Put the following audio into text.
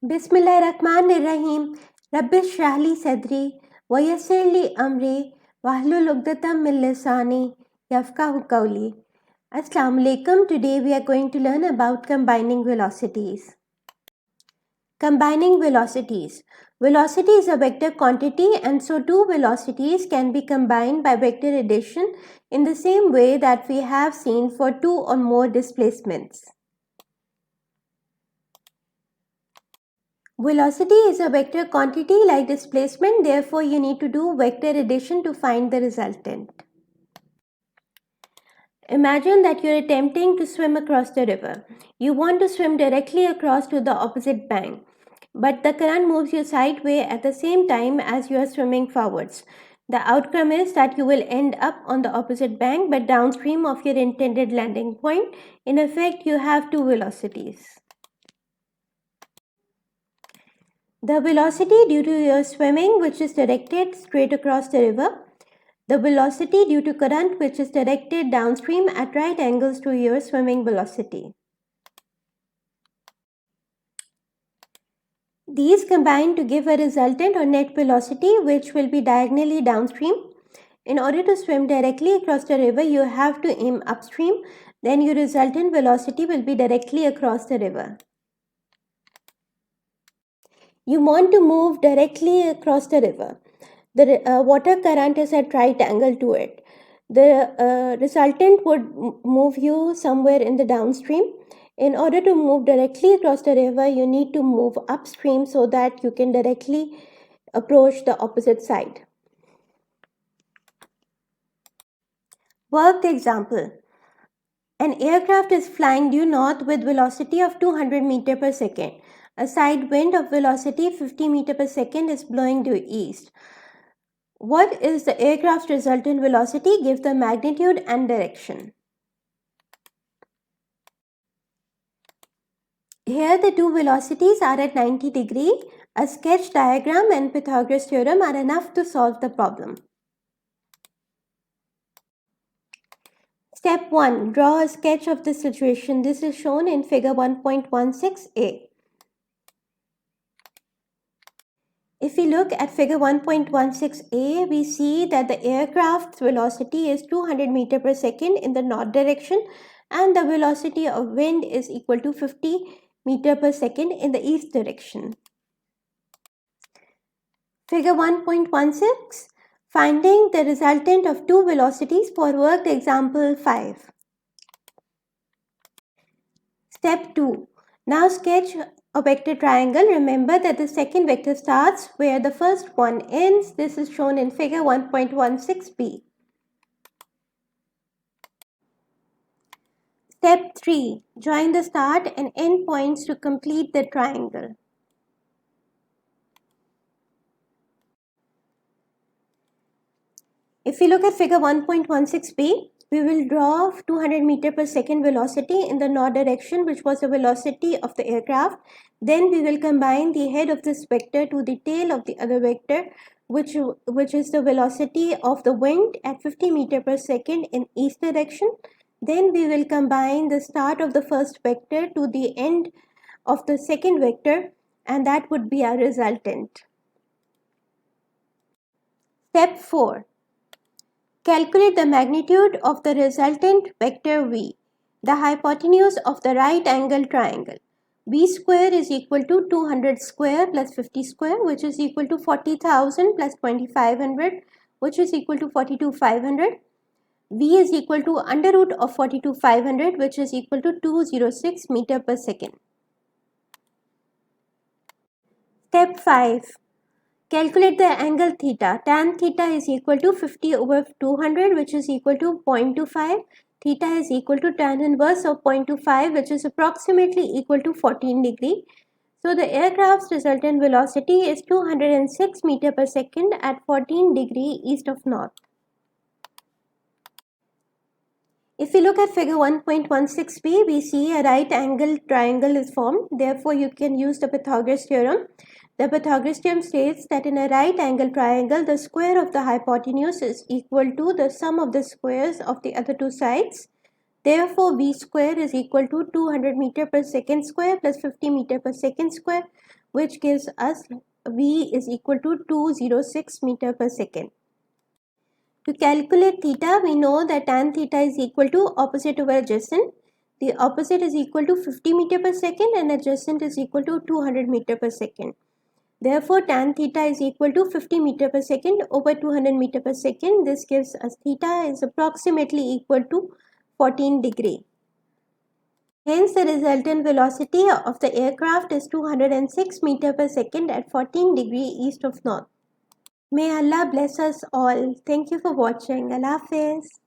बिस्मिल्लाहिर्रहमानिर्रहीम रब्बिश शरह सदरी वयस्सिर ली अमरी वाहलुल उक़दतम मिन लिसानी यफ़क़हू क़ौली. Assalamu alaikum. Today we are going to learn about combining velocities. Combining velocities. Velocity is a vector quantity, and so two velocities can be combined by vector addition in the same way that we have seen for two or more displacements. Velocity is a vector quantity like displacement, therefore you need to do vector addition to find the resultant. Imagine that you are attempting to swim across the river. You want to swim directly across to the opposite bank, but the current moves you sideways at the same time as you are swimming forwards. The outcome is that you will end up on the opposite bank but downstream of your intended landing point. In effect, you have two velocities. The velocity due to your swimming, which is directed straight across the river. The velocity due to current, which is directed downstream at right angles to your swimming velocity. These combine to give a resultant or net velocity, which will be diagonally downstream. In order to swim directly across the river, you have to aim upstream. Then your resultant velocity will be directly across the river. You want to move directly across the river. The water current is at right angle to it. The resultant would move you somewhere in the downstream. In order to move directly across the river, you need to move upstream so that you can directly approach the opposite side. Worked example. An aircraft is flying due north with velocity of 200 meter per second. A side wind of velocity 50 meter per second is blowing due east. What is the aircraft's resultant velocity? Give the magnitude and direction. Here the two velocities are at 90 degrees. A sketch diagram and Pythagoras theorem are enough to solve the problem. Step 1. Draw a sketch of the situation. This is shown in figure 1.16a. If we look at figure 1.16a, we see that the aircraft's velocity is 200 meter per second in the north direction and the velocity of wind is equal to 50 meter per second in the east direction. Figure 1.16, finding the resultant of two velocities for worked example 5. Step 2. Now sketch a vector triangle. Remember that the second vector starts where the first one ends. This is shown in figure 1.16b. Step 3. Join the start and end points to complete the triangle. If we look at figure 1.16b, we will draw 200 meter per second velocity in the north direction, which was the velocity of the aircraft. Then we will combine the head of this vector to the tail of the other vector, which is the velocity of the wind at 50 meter per second in east direction. Then we will combine the start of the first vector to the end of the second vector, and that would be our resultant. Step 4. Calculate the magnitude of the resultant vector v, the hypotenuse of the right angle triangle. V square is equal to 200 square plus 50 square, which is equal to 40,000 plus 2,500, which is equal to 42,500. V is equal to under root of 42,500, which is equal to 206 meter per second. Step 5. Calculate the angle theta. Tan theta is equal to 50 over 200, which is equal to 0.25. Theta is equal to tan inverse of 0.25, which is approximately equal to 14 degree. So the aircraft's resultant velocity is 206 meter per second at 14 degree east of north. If we look at figure 1.16b, we see a right angle triangle is formed. Therefore, you can use the Pythagoras theorem. The Pythagoras theorem states that in a right angle triangle, the square of the hypotenuse is equal to the sum of the squares of the other two sides. Therefore, v square is equal to 200 meter per second square plus 50 meter per second square, which gives us V is equal to 206 meter per second. To calculate theta, we know that tan theta is equal to opposite over adjacent. The opposite is equal to 50 meter per second and adjacent is equal to 200 meter per second. Therefore, tan theta is equal to 50 meter per second over 200 meter per second. This gives us theta is approximately equal to 14 degree. Hence, the resultant velocity of the aircraft is 206 meter per second at 14 degree east of north. May Allah bless us all. Thank you for watching. Allah Hafiz.